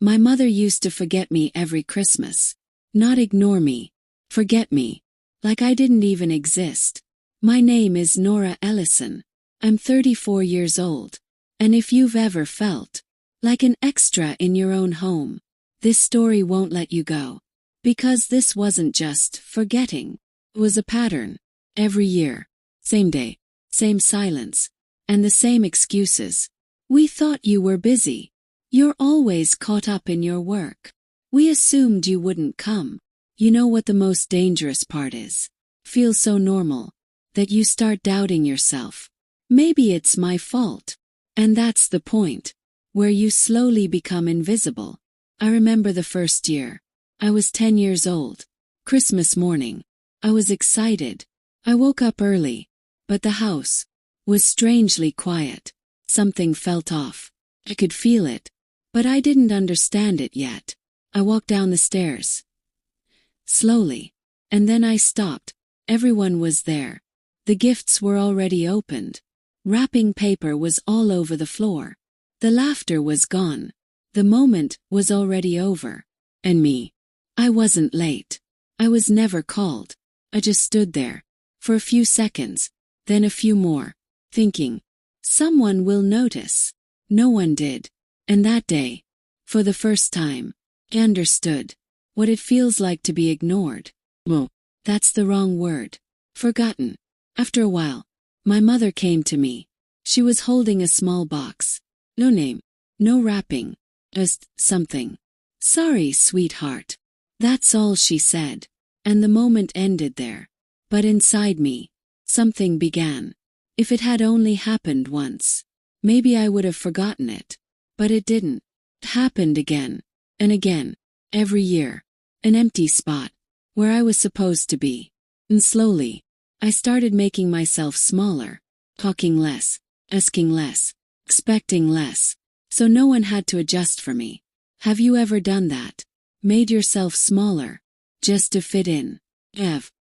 My mother used to forget me every Christmas. Not ignore me. Forget me. Like I didn't even exist. My name is Nora Ellison. I'm 34 years old. And if you've ever felt like an extra in your own home, this story won't let you go. Because this wasn't just forgetting. It was a pattern. Every year. Same day. Same silence. And the same excuses. We thought you were busy. You're always caught up in your work. We assumed you wouldn't come. You know what the most dangerous part is? Feels so normal that you start doubting yourself. Maybe it's my fault. And that's the point, where you slowly become invisible. I remember the first year. I was 10 years old. Christmas morning. I was excited. I woke up early. But the house was strangely quiet. Something felt off. I could feel it. But I didn't understand it yet. I walked down the stairs. Slowly. And then I stopped. Everyone was there. The gifts were already opened. Wrapping paper was all over the floor. The laughter was gone. The moment was already over. And me. I wasn't late. I was never called. I just stood there. For a few seconds. Then a few more. Thinking. Someone will notice. No one did. And that day. For the first time. I understood. What it feels like to be ignored. Well, that's the wrong word. Forgotten. After a while. My mother came to me. She was holding a small box. No name. No wrapping. Just something. Sorry, sweetheart. That's all she said. And the moment ended there. But inside me, something began. If it had only happened once, maybe I would have forgotten it. But it didn't. It happened again. And again. Every year. An empty spot. Where I was supposed to be. And slowly, I started making myself smaller. Talking less. Asking less. Expecting less. So no one had to adjust for me. Have you ever done that? Made yourself smaller. Just to fit in.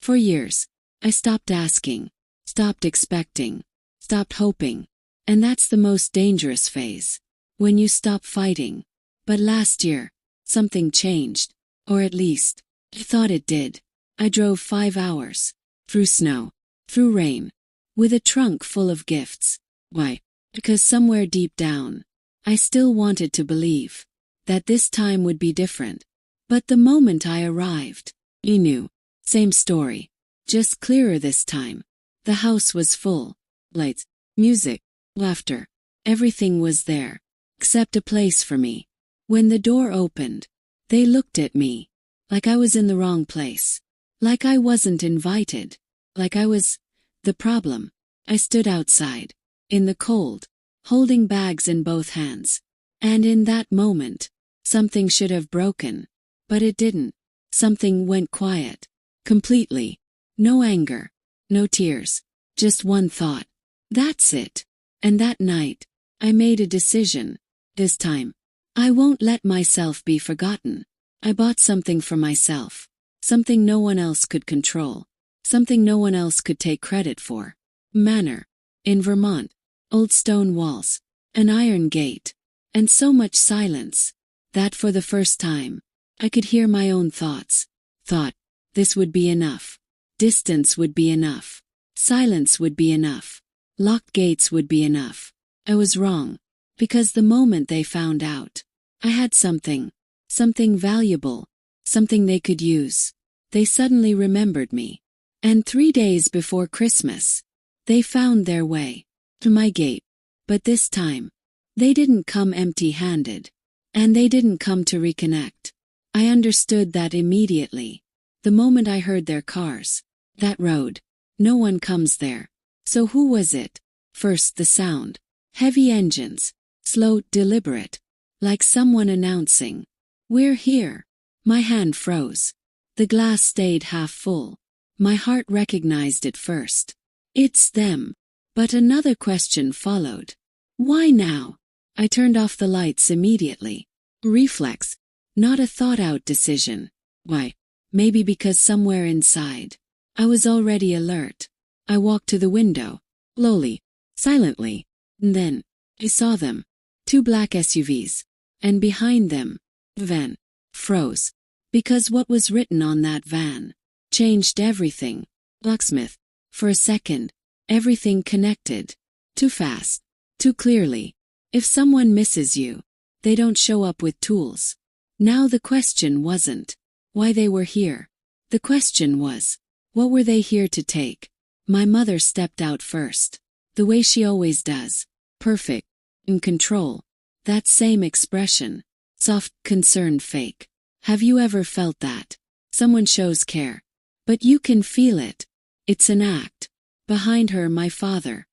For years. I stopped asking. Stopped expecting. Stopped hoping. And that's the most dangerous phase. When you stop fighting. But last year, something changed. Or at least, I thought it did. I drove 5 hours. Through snow. Through rain. With a trunk full of gifts. Why? Because somewhere deep down, I still wanted to believe that this time would be different. But the moment I arrived, I knew. Same story. Just clearer this time. The house was full. Lights. Music. Laughter. Everything was there. Except a place for me. When the door opened, they looked at me. Like I was in the wrong place. Like I wasn't invited. Like I was the problem. I stood outside. In the cold. Holding bags in both hands. And in that moment, something should have broken. But it didn't. Something went quiet. Completely. No anger. No tears. Just one thought. That's it. And that night, I made a decision. This time, I won't let myself be forgotten. I bought something for myself. Something no one else could control. Something no one else could take credit for. Manor. In Vermont. Old stone walls. An iron gate. And so much silence. That for the first time, I could hear my own thoughts. Thought. This would be enough. Distance would be enough. Silence would be enough. Locked gates would be enough. I was wrong. Because the moment they found out, I had something. Something valuable. Something they could use. They suddenly remembered me. And 3 days before Christmas, they found their way to my gate. But this time, they didn't come empty-handed. And they didn't come to reconnect. I understood that immediately. The moment I heard their cars. That road. No one comes there. So who was it? First the sound. Heavy engines. Slow, deliberate. Like someone announcing. We're here. My hand froze. The glass stayed half full. My heart recognized it first. It's them. But another question followed. Why now? I turned off the lights immediately. Reflex. Not a thought-out decision. Why? Maybe because somewhere inside, I was already alert. I walked to the window. Slowly. Silently. And then, I saw them. 2 black SUVs. And behind them, Van. Froze. Because what was written on that van changed everything. Locksmith. For a second, everything connected. Too fast. Too clearly. If someone misses you, they don't show up with tools. Now the question wasn't why they were here. The question was, what were they here to take? My mother stepped out first. The way she always does. Perfect. In control. That same expression. Soft, concerned fake. Have you ever felt that? Someone shows care. But you can feel it. It's an act. Behind her, my father.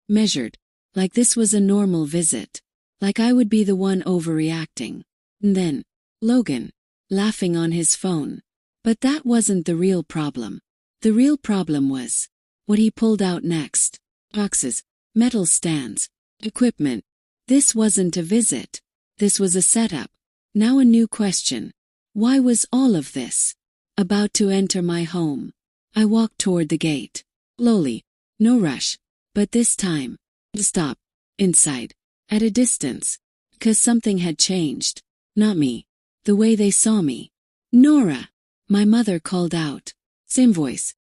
Measured. Like this was a normal visit. Like I would be the one overreacting. And then, Logan. Laughing on his phone. But that wasn't the real problem. The real problem was what he pulled out next. Boxes. Metal stands. Equipment. This wasn't a visit. This was a setup. Now a new question. Why was all of this about to enter my home? I walked toward the gate. Slowly. No rush. But this time. Stop. Inside. At a distance. 'Cause something had changed. Not me. The way they saw me. Nora. My mother called out. Same voice.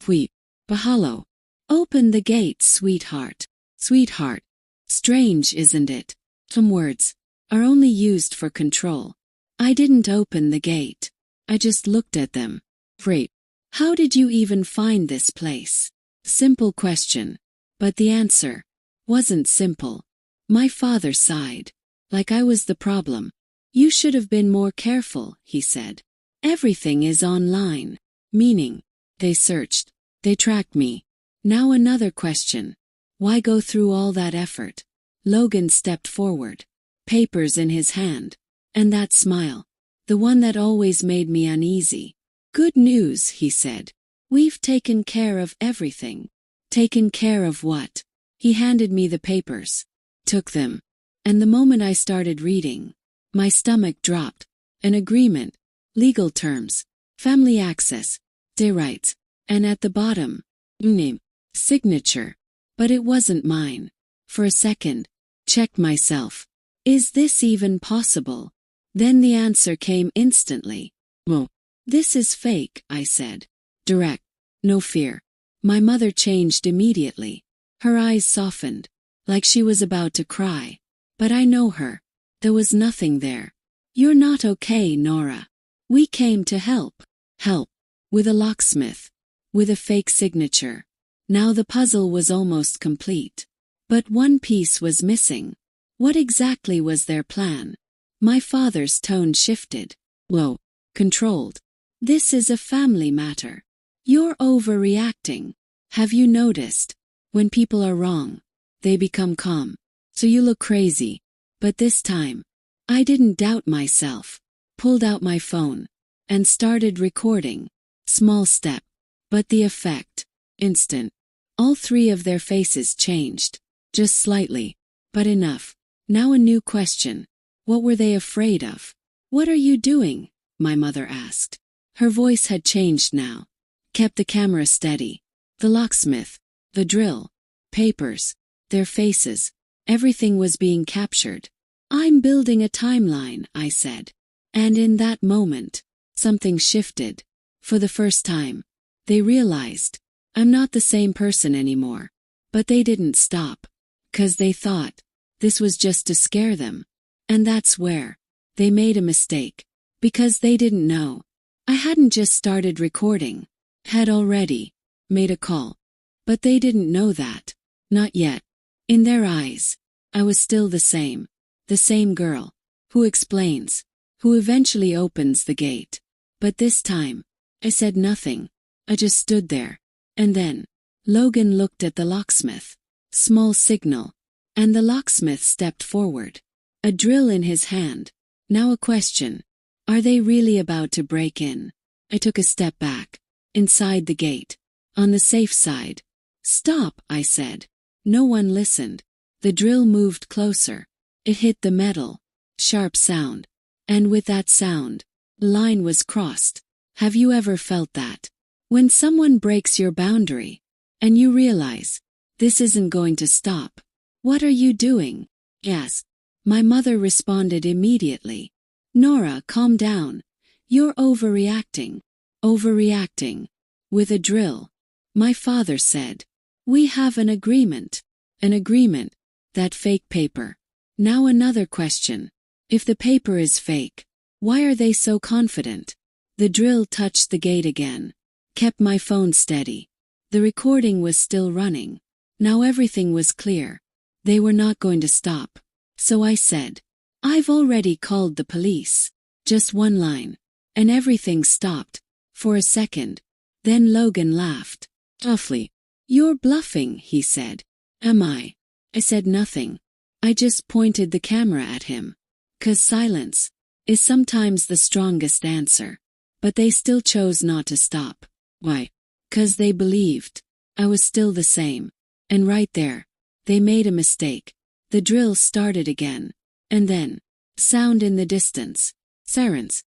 Sweet. Bahalo. Open the gate, sweetheart. Sweetheart. Strange, isn't it? Some words are only used for control. I didn't open the gate. I just looked at them. Great. How did you even find this place? Simple question. But the answer wasn't simple. My father sighed. Like I was the problem. You should have been more careful, he said. Everything is online. Meaning, they searched. They tracked me. Now another question. Why go through all that effort? Logan stepped forward. Papers in his hand. And that smile. The one that always made me uneasy. Good news, he said. We've taken care of everything. Taken care of what? He handed me the papers. Took them. And the moment I started reading, my stomach dropped. An agreement. Legal terms. Family access. Day rights. And at the bottom, name. Signature. But it wasn't mine. For a second, checked myself. Is this even possible? Then the answer came instantly. Well, this is fake, I said. Direct. No fear. My mother changed immediately. Her eyes softened. Like she was about to cry. But I know her. There was nothing there. You're not okay, Nora. We came to help. Help. With a locksmith. With a fake signature. Now the puzzle was almost complete. But one piece was missing. What exactly was their plan? My father's tone shifted. Whoa. Controlled. This is a family matter. You're overreacting. Have you noticed? When people are wrong, they become calm. So you look crazy. But this time, I didn't doubt myself. Pulled out my phone. And started recording. Small step. But the effect. Instant. All three of their faces changed. Just slightly. But enough. Now a new question. What were they afraid of? What are you doing? My mother asked. Her voice had changed now. Kept the camera steady. The locksmith. The drill. Papers. Their faces. Everything was being captured. I'm building a timeline, I said. And in that moment, something shifted. For the first time, they realized, I'm not the same person anymore. But they didn't stop. 'Cause they thought, this was just to scare them. And that's where they made a mistake. Because they didn't know. I hadn't just started recording. Had already made a call. But they didn't know that. Not yet. In their eyes, I was still the same. The same girl. Who explains. Who eventually opens the gate. But this time, I said nothing. I just stood there. And then, Logan looked at the locksmith. Small signal. And the locksmith stepped forward. A drill in his hand. Now a question. Are they really about to break in? I took a step back. Inside the gate. On the safe side. Stop, I said. No one listened. The drill moved closer. It hit the metal. Sharp sound. And with that sound, the line was crossed. Have you ever felt that? When someone breaks your boundary, and you realize, this isn't going to stop. What are you doing? Yes. My mother responded immediately. Nora, calm down. You're overreacting. Overreacting. With a drill. My father said. We have an agreement. An agreement. That fake paper. Now another question. If the paper is fake, why are they so confident? The drill touched the gate again. Kept my phone steady. The recording was still running. Now everything was clear. They were not going to stop. So I said, I've already called the police. Just one line. And everything stopped. For a second. Then Logan laughed. Awfully. You're bluffing, he said. Am I? I said nothing. I just pointed the camera at him. 'Cause silence is sometimes the strongest answer. But they still chose not to stop. Why? 'Cause they believed I was still the same. And right there, they made a mistake. The drill started again. And then, sound in the distance. Sirens.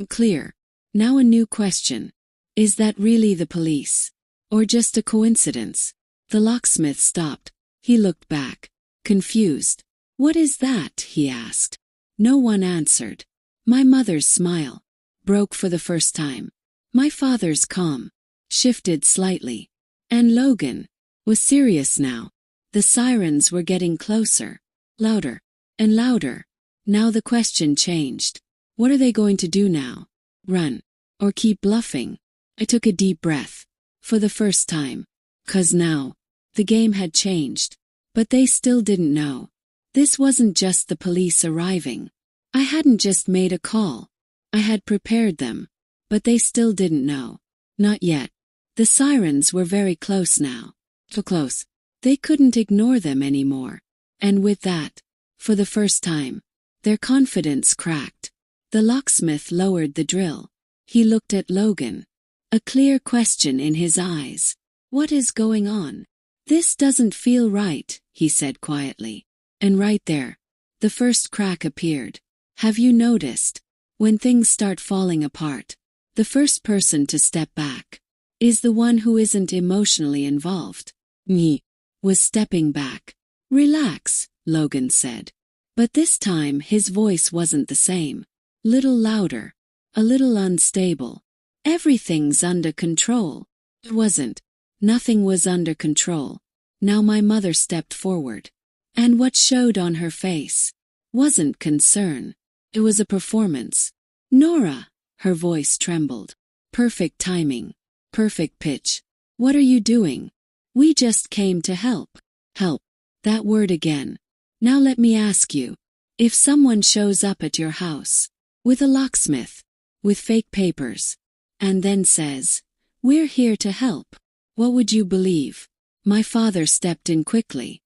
Clear. Now a new question. Is that really the police? Or just a coincidence? The locksmith stopped. He looked back. Confused. What is that? He asked. No one answered. My mother's smile broke for the first time. My father's calm shifted slightly. And Logan was serious now. The sirens were getting closer. Louder. And louder. Now the question changed. What are they going to do now? Run. Or keep bluffing? I took a deep breath. For the first time. 'Cause now, the game had changed. But they still didn't know. This wasn't just the police arriving. I hadn't just made a call. I had prepared them. But they still didn't know. Not yet. The sirens were very close now. So close. They couldn't ignore them anymore. And with that, for the first time, their confidence cracked. The locksmith lowered the drill. He looked at Logan. A clear question in his eyes. What is going on? This doesn't feel right, he said quietly. And right there, the first crack appeared. Have you noticed? When things start falling apart, the first person to step back is the one who isn't emotionally involved. Me was stepping back. Relax, Logan said. But this time his voice wasn't the same. Little louder. A little unstable. Everything's under control. It wasn't. Nothing was under control. Now my mother stepped forward. And what showed on her face wasn't concern. It was a performance. Nora, her voice trembled. Perfect timing. Perfect pitch. What are you doing? We just came to help. Help. That word again. Now let me ask you. If someone shows up at your house, with a locksmith, with fake papers, and then says, we're here to help, what would you believe? My father stepped in quickly.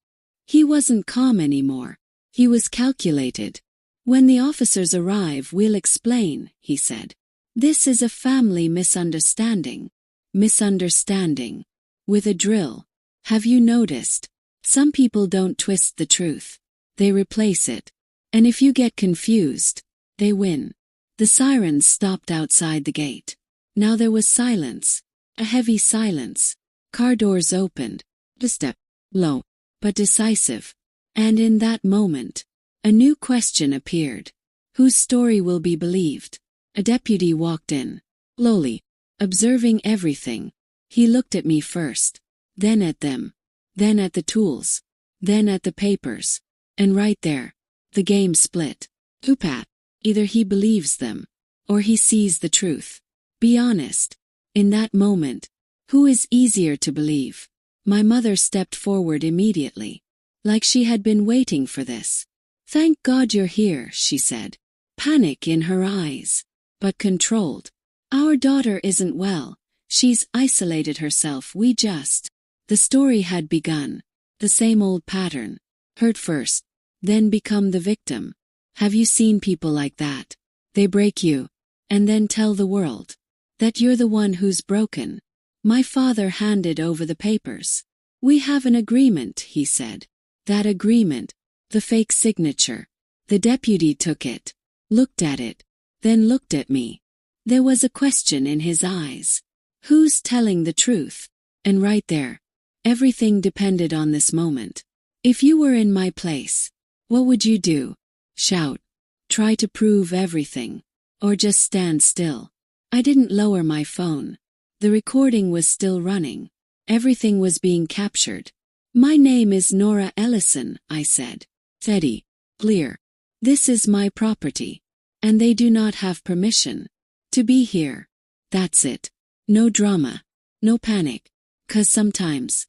He wasn't calm anymore. He was calculated. When the officers arrive, we'll explain, he said. This is a family misunderstanding. Misunderstanding. With a drill. Have you noticed? Some people don't twist the truth. They replace it. And if you get confused, they win. The sirens stopped outside the gate. Now there was silence. A heavy silence. Car doors opened. A step. Low. But decisive. And in that moment, a new question appeared. Whose story will be believed? A deputy walked in. Slowly. Observing everything. He looked at me first. Then at them. Then at the tools. Then at the papers. And right there, the game split. Upat. Either he believes them, or he sees the truth. Be honest. In that moment, who is easier to believe? My mother stepped forward immediately, like she had been waiting for this. Thank God you're here, she said. Panic in her eyes, but controlled. Our daughter isn't well. She's isolated herself. The story had begun. The same old pattern. Hurt first, then become the victim. Have you seen people like that? They break you, and then tell the world that you're the one who's broken. My father handed over the papers. We have an agreement, he said. That agreement, the fake signature. The deputy took it, looked at it, then looked at me. There was a question in his eyes. Who's telling the truth? And right there, everything depended on this moment. If you were in my place, what would you do? Shout. try to prove everything, or just stand still. I didn't lower my phone. The recording was still running. Everything was being captured. My name is Nora Ellison, I said. Steady, clear. This is my property. And they do not have permission to be here. That's it. No drama. No panic. 'Cause sometimes,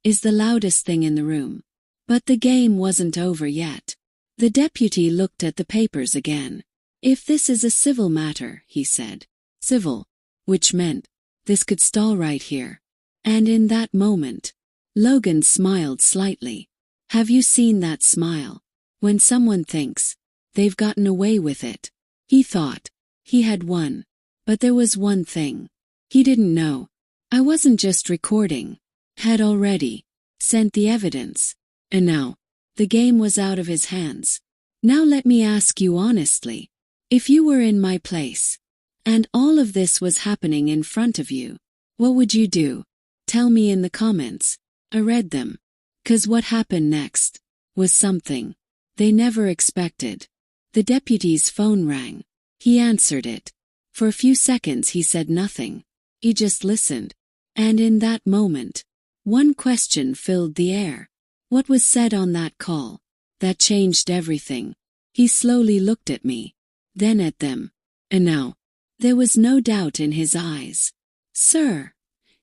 is the loudest thing in the room. But the game wasn't over yet. The deputy looked at the papers again. If this is a civil matter, he said. Civil. Which meant, this could stall right here. And in that moment, Logan smiled slightly. Have you seen that smile? When someone thinks they've gotten away with it. He thought he had won. But there was one thing he didn't know. I wasn't just recording. Had already sent the evidence. And now, the game was out of his hands. Now let me ask you honestly. If you were in my place, and all of this was happening in front of you, what would you do? Tell me in the comments. I read them. 'Cause what happened next was something they never expected. The deputy's phone rang. He answered it. For a few seconds he said nothing. He just listened. And in that moment, one question filled the air. What was said on that call? That changed everything. He slowly looked at me, then at them. And now, there was no doubt in his eyes. Sir,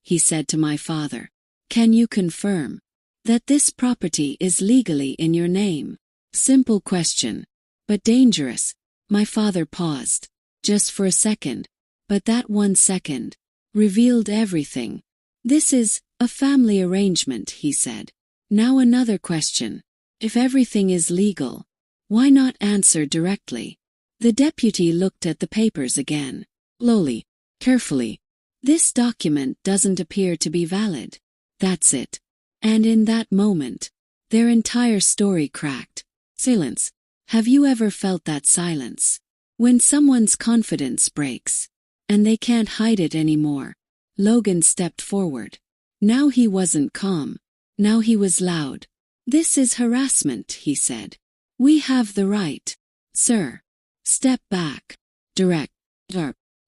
he said to my father, can you confirm that this property is legally in your name? Simple question, but dangerous. My father paused, just for a second, but that 1 second revealed everything. This is a family arrangement, he said. Now another question. If everything is legal, why not answer directly? The deputy looked at the papers again. Slowly, carefully. This document doesn't appear to be valid. That's it. And in that moment, their entire story cracked. Silence. Have you ever felt that silence? When someone's confidence breaks, and they can't hide it anymore. Logan stepped forward. Now he wasn't calm. Now he was loud. This is harassment, he said. We have the right. Sir. Step back. Direct.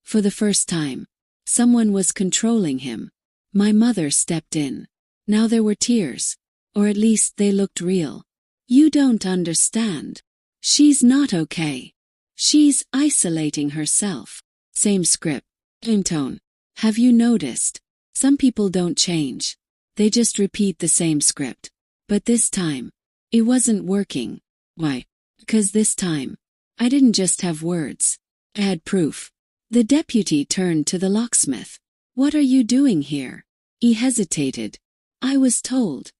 For the first time, someone was controlling him. My mother stepped in. Now there were tears. Or at least they looked real. You don't understand. She's not okay. She's isolating herself. Same script. Same tone. Have you noticed? Some people don't change. They just repeat the same script. But this time, it wasn't working. Why? Because this time, I didn't just have words. I had proof. The deputy turned to the locksmith. What are you doing here? He hesitated. I was told.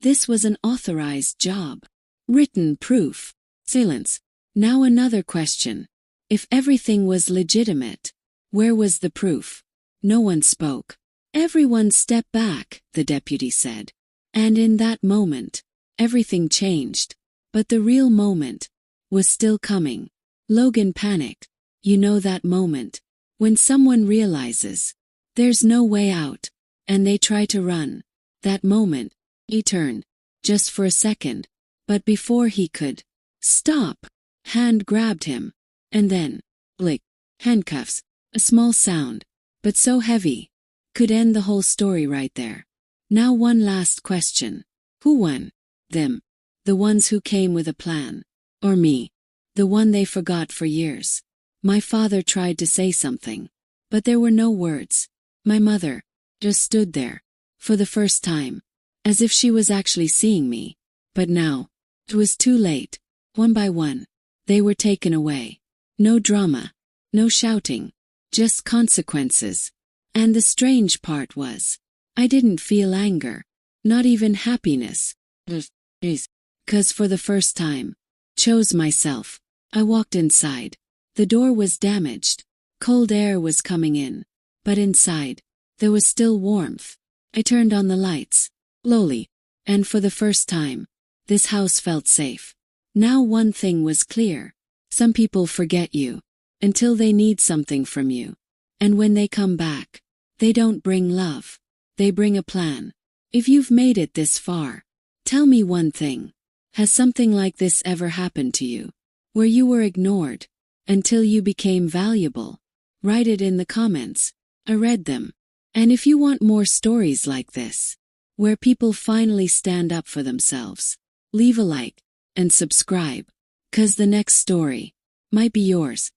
This was an authorized job. Written proof. Silence. Now another question. If everything was legitimate, where was the proof? No one spoke. Everyone step back, the deputy said. And in that moment, everything changed. But the real moment was still coming. Logan panicked. You know that moment, when someone realizes there's no way out, and they try to run. That moment, he turned, just for a second, but before he could stop, hand grabbed him, and then, click, handcuffs, a small sound, but so heavy, could end the whole story right there. Now one last question. Who won? Them. The ones who came with a plan. Or me. The one they forgot for years. My father tried to say something, but there were no words. My mother just stood there, for the first time, as if she was actually seeing me. But now, it was too late. One by one, they were taken away. No drama, no shouting, just consequences. And the strange part was, I didn't feel anger, not even happiness. 'Cause for the first time, chose myself. I walked inside. The door was damaged. Cold air was coming in. But inside, there was still warmth. I turned on the lights, slowly, and for the first time, this house felt safe. Now one thing was clear. Some people forget you, until they need something from you. And when they come back, they don't bring love. They bring a plan. If you've made it this far, tell me one thing. Has something like this ever happened to you? where you were ignored until you became valuable? Write it in the comments. I read them. And if you want more stories like this, where people finally stand up for themselves, leave a like and subscribe, 'cause the next story might be yours.